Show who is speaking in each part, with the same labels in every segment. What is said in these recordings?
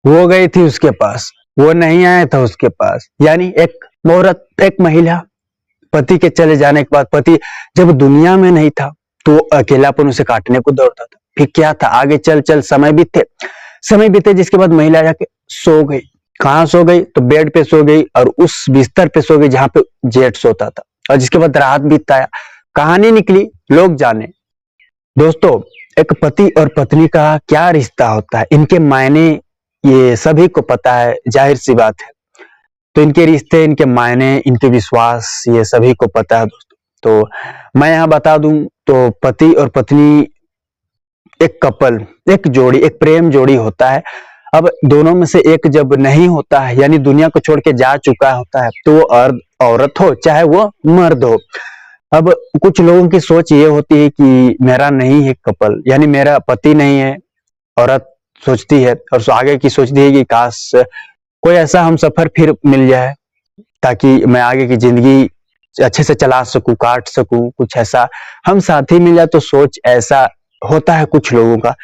Speaker 1: वो गई थी उसके पास, वो नहीं आया था उसके पास। यानी एक औरत, एक महिला, पति के चले जाने के बाद, पति जब दुनिया में नहीं था तो अकेलापन उसे काटने को दौड़ता था। फिर क्या था, आगे चल चल समय बीते जिसके बाद महिला जाके सो गई। कहाँ सो गई, तो बेड पे सो गई और उस बिस्तर पे सो गई जहां पे जेठ सोता था। और जिसके बाद रात बीतता है, कहानी निकली, लोग जाने। दोस्तों, एक पति और पत्नी का क्या रिश्ता होता है, इनके मायने ये सभी को पता है, जाहिर सी बात है। तो इनके रिश्ते, इनके मायने, इनके विश्वास, ये सभी को पता है दोस्तों। तो मैं यहाँ बता दूं तो पति और पत्नी एक कपल, एक जोड़ी, एक प्रेम जोड़ी होता है। अब दोनों में से एक जब नहीं होता है, यानी दुनिया को छोड़ के जा चुका होता है, तो वो औरत हो चाहे वो मर्द हो। अब कुछ लोगों की सोच ये होती है कि मेरा नहीं है कपल, यानी मेरा पति नहीं है। औरत सोचती है और आगे की सोचती है कि काश कोई ऐसा हम सफर फिर मिल जाए, ताकि मैं आगे की जिंदगी अच्छे से चला सकूं, काट सकूं, कुछ ऐसा हम साथी मिल जाए। तो सोच ऐसा होता है कुछ लोगों का।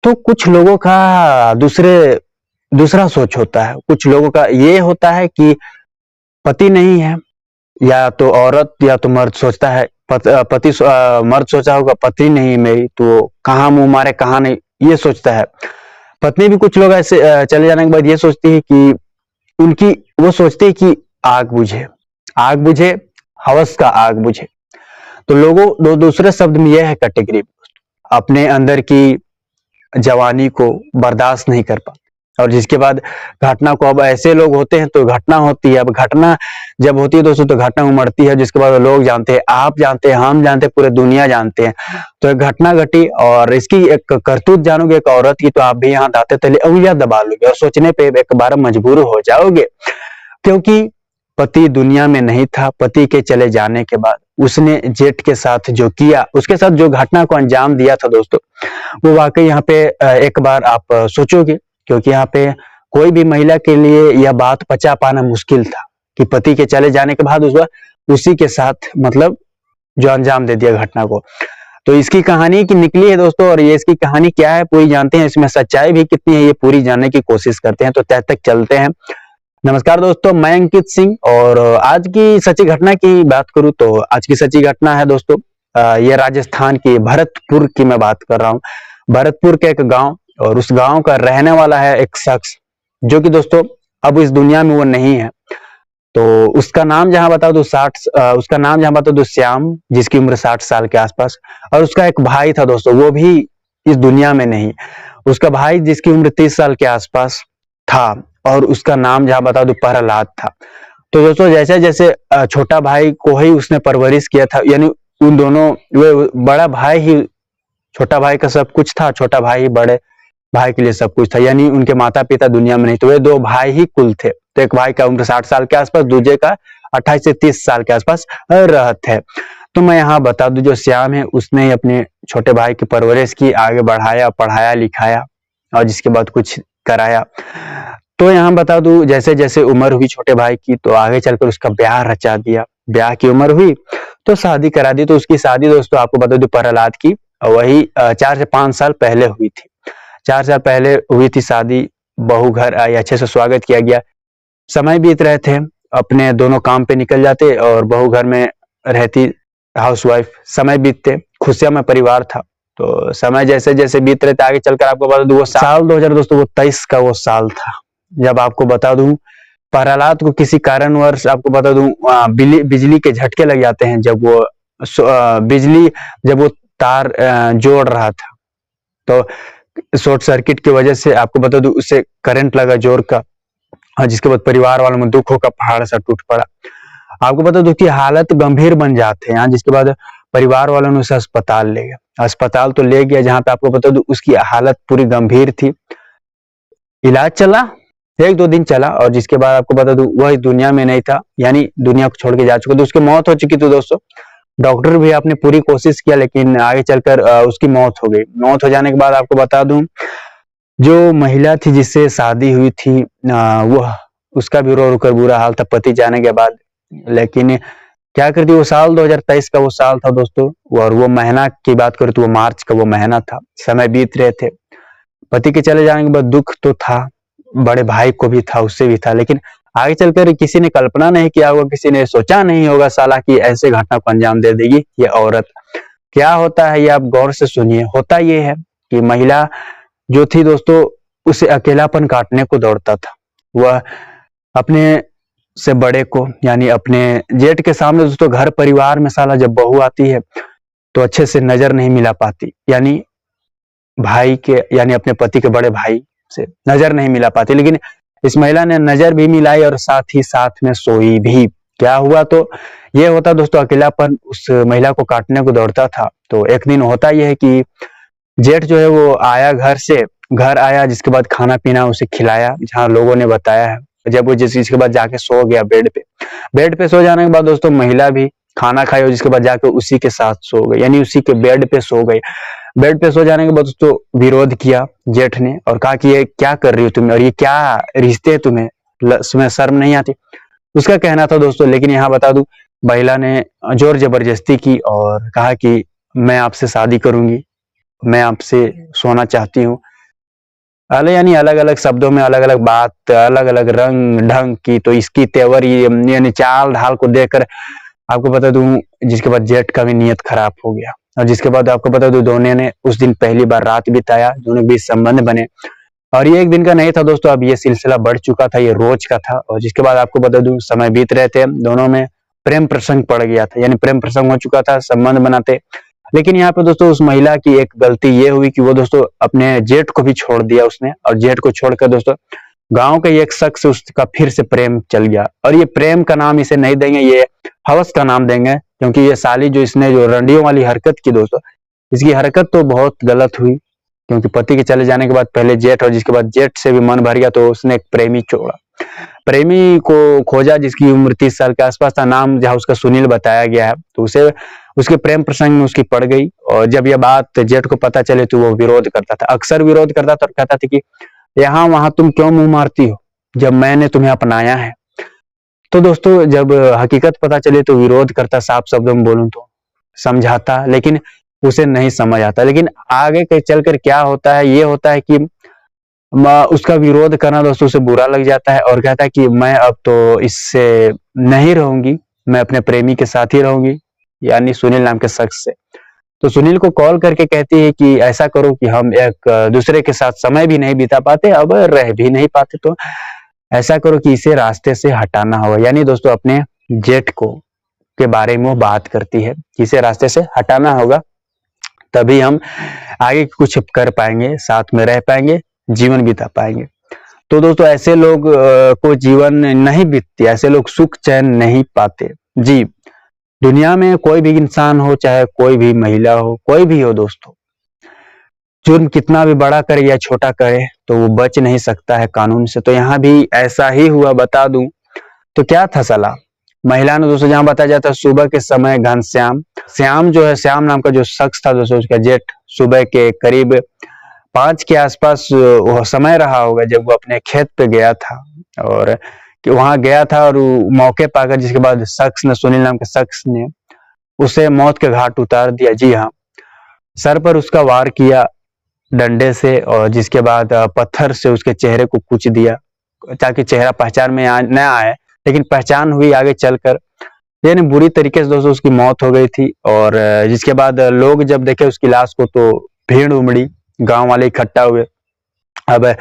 Speaker 1: तो कुछ लोगों का दूसरा सोच होता है। कुछ लोगों का ये होता है कि पति नहीं है, या तो औरत या तो मर्द सोचता है, मर्द सोचा होगा पत्नी नहीं है मेरी, तो कहाँ मुंह मारे कहाँ नहीं, ये सोचता है। पत्नी भी कुछ लोग ऐसे चले जाने के बाद ये सोचती है कि उनकी, वो सोचते हैं कि आग बुझे, हवस का आग बुझे। तो लोगों, दो दूसरे शब्द में यह है कैटेगरी, अपने अंदर की जवानी को बर्दाश्त नहीं कर पाते। और जिसके बाद घटना को, अब ऐसे लोग होते हैं तो घटना होती है। अब घटना जब होती है दोस्तों तो घटना उमड़ती है, जिसके बाद लोग जानते हैं, आप जानते हैं, हम जानते हैं, पूरे दुनिया जानते हैं। तो एक घटना घटी और इसकी एक करतूत जानोगे एक औरत की, तो आप भी यहाँ दाते तले उंगलियां दबा लोगे और सोचने पे एक बार मजबूर हो जाओगे। क्योंकि पति दुनिया में नहीं था। पति के चले जाने के बाद उसने जेठ के साथ जो किया, उसके साथ जो घटना को अंजाम दिया था दोस्तों, वो वाकई यहाँ पे एक बार आप सोचोगे। क्योंकि यहाँ पे कोई भी महिला के लिए यह बात पचा पाना मुश्किल था कि पति के चले जाने के बाद उसी के साथ, मतलब जो अंजाम दे दिया घटना को। तो इसकी कहानी की निकली है दोस्तों, और ये इसकी कहानी क्या है पूरी जानते हैं, इसमें सच्चाई भी कितनी है ये पूरी जानने की कोशिश करते हैं। तो तय तक चलते हैं। नमस्कार दोस्तों, मैं अंकित सिंह, और आज की सच्ची घटना की बात करूं तो आज की सच्ची घटना है दोस्तों, ये राजस्थान की भरतपुर की मैं बात कर रहा हूं। भरतपुर के एक गांव, और उस गांव का रहने वाला है एक शख्स, जो कि दोस्तों अब इस दुनिया में वो नहीं है। तो उसका नाम जहां बता दो श्याम, जिसकी उम्र 60 साल के आसपास। और उसका एक भाई था दोस्तों, वो भी इस दुनिया में नहीं। उसका भाई जिसकी उम्र 30 साल के आसपास था, और उसका नाम जहां बता दो प्रहलाद था। तो दोस्तों जैसे जैसे छोटा भाई को ही उसने परवरिश किया था, यानी उन दोनों, वो बड़ा भाई ही छोटा भाई का सब कुछ था, छोटा भाई ही बड़े भाई के लिए सब कुछ था। यानी उनके माता पिता दुनिया में नहीं, तो वे दो भाई ही कुल थे। तो एक भाई का उम्र 60 साल के आसपास, दूसरे का 28 से 30 साल के आसपास रहत है। तो मैं यहाँ बता दूं, जो श्याम है उसने ही अपने छोटे भाई की परवरिश की, आगे बढ़ाया, पढ़ाया लिखाया, और जिसके बाद कुछ कराया। तो यहाँ बता दूं, जैसे जैसे उम्र हुई छोटे भाई की, तो आगे चलकर उसका ब्याह रचा दिया। ब्याह की उम्र हुई तो शादी करा दी। तो उसकी शादी दोस्तों आपको बता दूं प्रहलाद की वही 4 से 5 साल पहले हुई थी। 4 साल पहले हुई थी शादी। बहू घर आई, अच्छे से स्वागत किया गया। समय बीत रहे थे, अपने दोनों काम पे निकल जाते और बहू घर में रहती, हाउसवाइफ। समय बीतते, खुशियां में परिवार था। तो समय जैसे जैसे बीत रहे थे, आगे चलकर आपको बता दूं, वो साल 2000 दोस्तों, वो 23 का वो साल था, जब आपको बता दूं प्रहलाद को किसी कारणवश, आपको बता दूं, बिजली के झटके लग जाते हैं। जब वो तार जोड़ रहा था, तो शॉर्ट सर्किट की वजह से आपको बता दूं उसे करंट लगा जोर का, और जिसके बाद परिवार वालों में दुखों का पहाड़ सा टूट पड़ा। आपको बता दूं कि हालत गंभीर बन जाते हैं, जिसके बाद परिवार वालों ने उसे अस्पताल ले गया। अस्पताल तो ले गया, जहां पे आपको बता दूं उसकी हालत पूरी गंभीर थी। इलाज चला, 1-2 दिन चला, और जिसके बाद आपको बता दूं वह दुनिया में नहीं था, यानी दुनिया को छोड़ के जा चुका। तो उसकी मौत हो चुकी थी दोस्तों। डॉक्टर भी आपने पूरी कोशिश किया, लेकिन आगे चलकर उसकी मौत हो गई। मौत हो जाने के बाद आपको बता दूं, जो महिला थी जिससे शादी हुई थी, वह, उसका भी रो रो कर बुरा हाल था पति जाने के बाद। लेकिन क्या करती, वो साल 2023 का वो साल था दोस्तों, और वो महीना की बात करूं तो वो मार्च का वो महीना था। समय बीत रहे थे, पति के चले जाने के बाद दुख तो था, बड़े भाई को भी था, उससे भी था, लेकिन आगे चलकर किसी ने कल्पना नहीं किया होगा, किसी ने सोचा नहीं होगा साला कि ऐसे घटना को अंजाम दे देगी ये औरत। क्या होता है ये आप गौर से सुनिए। होता ये है कि महिला जो थी दोस्तों, उसे अकेलापन काटने को दौड़ता था। वह अपने से बड़े को यानी अपने जेठ के सामने दोस्तों घर परिवार में साला जब बहू आती है तो अच्छे से नजर नहीं मिला पाती, यानी भाई के यानी अपने पति के बड़े भाई से नजर नहीं मिला पाती। लेकिन इस महिला ने नजर भी मिलाई और साथ ही साथ में सोई भी। क्या हुआ तो ये होता दोस्तों, अकेलापन उस महिला को काटने को दौड़ता था। तो एक दिन होता यह है कि जेठ जो है वो आया घर आया, जिसके बाद खाना पीना उसे खिलाया, जहाँ लोगों ने बताया है। जब वो जिसके बाद जाके सो गया बेड पे सो जाने के बाद दोस्तों महिला भी खाना खाई और जिसके बाद जाके उसी के साथ सो गई, यानी उसी के बेड पे सो गई। बेड पे सो जाने के बाद दोस्तों विरोध किया जेठ ने और कहा कि ये क्या कर रही हो तुम और ये क्या रिश्ते तुम्हें शर्म नहीं आती, उसका कहना था दोस्तों। लेकिन यहाँ बता दूं, महिला ने जोर जबरदस्ती की और कहा कि मैं आपसे शादी करूंगी, मैं आपसे सोना चाहती हूँ। यानी अलग अलग शब्दों में अलग अलग बात, अलग अलग रंग ढंग की। तो इसकी तेवर यानी चाल ढाल को देखकर आपको बता दूं, जिसके बाद जेठ का भी नियत खराब हो गया। और जिसके बाद आपको बता दूं, दोनों ने उस दिन पहली बार रात बिताया, दोनों के बीच संबंध बने। और ये एक दिन का नहीं था दोस्तों, अब ये सिलसिला बढ़ चुका था, ये रोज का था। और जिसके बाद आपको बता दूं, समय बीत रहे थे, दोनों में प्रेम प्रसंग पड़ गया था, यानी प्रेम प्रसंग हो चुका था, संबंध बनाते। लेकिन यहाँ पे दोस्तों उस महिला की एक गलती ये हुई कि वो दोस्तों अपने जेठ को भी छोड़ दिया उसने। और जेठ को छोड़कर दोस्तों गांव के एक शख्स से उसका फिर से प्रेम चल गया। और ये प्रेम का नाम इसे नहीं देंगे, ये हवस का नाम देंगे, क्योंकि ये साली जो इसने जो रंडियों वाली हरकत की दोस्तों, इसकी हरकत तो बहुत गलत हुई। क्योंकि पति के चले जाने के बाद पहले जेठ और जिसके बाद जेठ से भी मन भर गया, तो उसने एक प्रेमी छोड़ा, प्रेमी को खोजा जिसकी उम्र 30 साल के आसपास था, नाम जहाँ उसका सुनील बताया गया है। तो उसे उसके प्रेम प्रसंग में उसकी पड़ गई। और जब यह बात जेठ को पता चले तो वो विरोध करता था, अक्सर विरोध करता था और कहता था कि यहाँ वहां तुम क्यों मुंह मारती हो जब मैंने तुम्हें अपनाया है। तो दोस्तों जब हकीकत पता चले तो विरोध करता, साफ शब्दों में बोलूं तो समझाता, लेकिन उसे नहीं समझ आता। लेकिन आगे के चलकर क्या होता है, ये होता है कि उसका विरोध करना दोस्तों उसे बुरा लग जाता है और कहता है कि मैं अब तो इससे नहीं रहूंगी, मैं अपने प्रेमी के साथ ही रहूंगी, यानी सुनील नाम के शख्स से। तो सुनील को कॉल करके कहती है कि ऐसा करो कि हम एक दूसरे के साथ समय भी नहीं बिता पाते, अब रह भी नहीं पाते, तो ऐसा करो कि इसे रास्ते से हटाना होगा। यानी दोस्तों अपने जेठ को के बारे में वो बात करती है कि इसे रास्ते से हटाना होगा, तभी हम आगे कुछ कर पाएंगे, साथ में रह पाएंगे, जीवन बिता पाएंगे। तो दोस्तों ऐसे लोग को जीवन नहीं बीतती, ऐसे लोग सुख चैन नहीं पाते। जी, दुनिया में कोई भी इंसान हो, चाहे कोई भी महिला हो, कोई भी हो दोस्तों, जुर्म कितना भी बड़ा करे या छोटा करे तो वो बच नहीं सकता है कानून से। तो यहाँ भी ऐसा ही हुआ, बता दूं तो क्या था साला, महिला ने दोस्तों जहां बताया जाता है सुबह के समय श्याम जो है, श्याम नाम का जो शख्स था दोस्तों, उसका जेठ सुबह के करीब 5 के आसपास वो समय रहा होगा जब वो अपने खेत पे गया था। और कि वहां गया था और मौके पाकर जिसके बाद शख्स ने, सुनील नाम के शख्स ने उसे मौत के घाट उतार दिया। जी हाँ, सर पर उसका वार किया डंडे से और जिसके बाद पत्थर से उसके चेहरे को कुच दिया ताकि चेहरा पहचान में न आए, लेकिन पहचान हुई आगे चलकर। यानी बुरी तरीके से दोस्तों उसकी मौत हो गई थी। और जिसके बाद लोग जब देखे उसकी लाश को तो भीड़ उमड़ी, गांव वाले इकट्ठा हुए। अब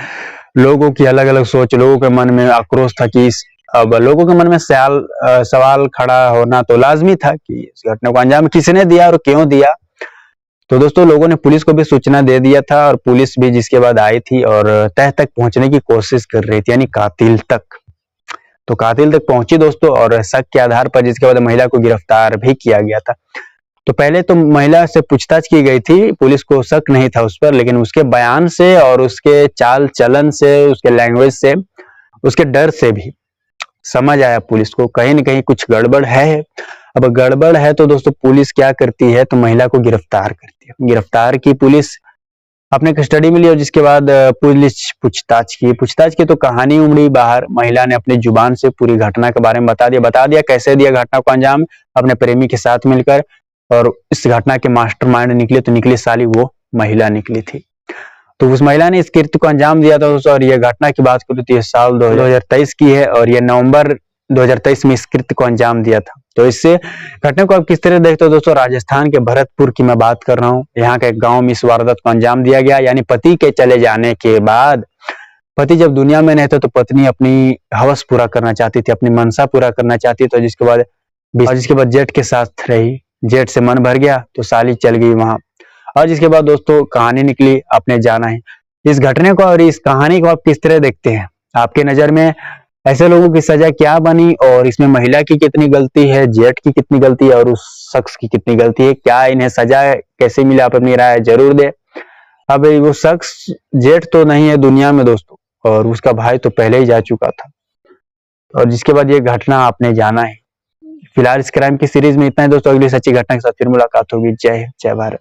Speaker 1: लोगों की अलग अलग सोच, लोगों के मन में आक्रोश था कि अब लोगों के मन में सवाल खड़ा होना तो लाजमी था कि इस घटना को अंजाम किसने दिया और क्यों दिया। तो दोस्तों लोगों ने पुलिस को भी सूचना दे दिया था और पुलिस भी जिसके बाद आई थी और तह तक पहुंचने की कोशिश कर रही थी, यानी कातिल तक। तो कातिल तक पहुंची दोस्तों और शक के आधार पर जिसके बाद महिला को गिरफ्तार भी किया गया था। तो पहले तो महिला से पूछताछ की गई थी, पुलिस को शक नहीं था उस पर, लेकिन उसके बयान से और उसके चाल चलन से, उसके लैंग्वेज से, उसके डर से भी समझ आया पुलिस को कहीं न कहीं कुछ गड़बड़ है। अब गड़बड़ है तो दोस्तों पुलिस क्या करती है, तो महिला को गिरफ्तार करती है। गिरफ्तार की पुलिस अपने कस्टडी में लिया और जिसके बाद पुलिस पूछताछ की तो कहानी उमड़ी बाहर। महिला ने अपनी जुबान से पूरी घटना के बारे में बता दिया कैसे दिया घटना को अंजाम अपने प्रेमी के साथ मिलकर। और इस घटना के मास्टरमाइंड निकले तो निकली साली वो महिला निकली थी। तो उस महिला ने इस कृत्य को अंजाम दिया था दोस्तों। और ये घटना की बात करूँ तो ये साल 2023 की है और ये नवंबर 2023 में इस कृत्य को अंजाम दिया था। तो इससे घटना को आप किस तरह देखते हो दोस्तों? राजस्थान के भरतपुर की मैं बात कर रहा हूँ। यहाँ के एक गांव में इस वारदात को अंजाम दिया गया। यानी पति के चले जाने के बाद, पति जब दुनिया में नहीं थे तो पत्नी अपनी हवस पूरा करना चाहती थी, अपनी मनसा पूरा करना चाहती थी। तो जिसके बाद जेठ के साथ रही, जेठ से मन भर गया तो साली चल गई वहां। और जिसके बाद दोस्तों कहानी निकली, अपने जाना है। इस घटने को और इस कहानी को आप किस तरह देखते हैं? आपके नजर में ऐसे लोगों की सजा क्या बनी और इसमें महिला की कितनी गलती है, जेठ की कितनी गलती है और उस शख्स की कितनी गलती है? क्या इन्हें सजा कैसे मिला? आप अपनी राय जरूर दे। अब वो शख्स जेठ तो नहीं है दुनिया में दोस्तों, और उसका भाई तो पहले ही जा चुका था। और जिसके बाद ये घटना आपने जाना है। फिलहाल इस क्राइम की सीरीज में इतना ही दोस्तों। अगली सच्ची घटना के साथ फिर मुलाकात होगी। जय हिंद, जय भारत।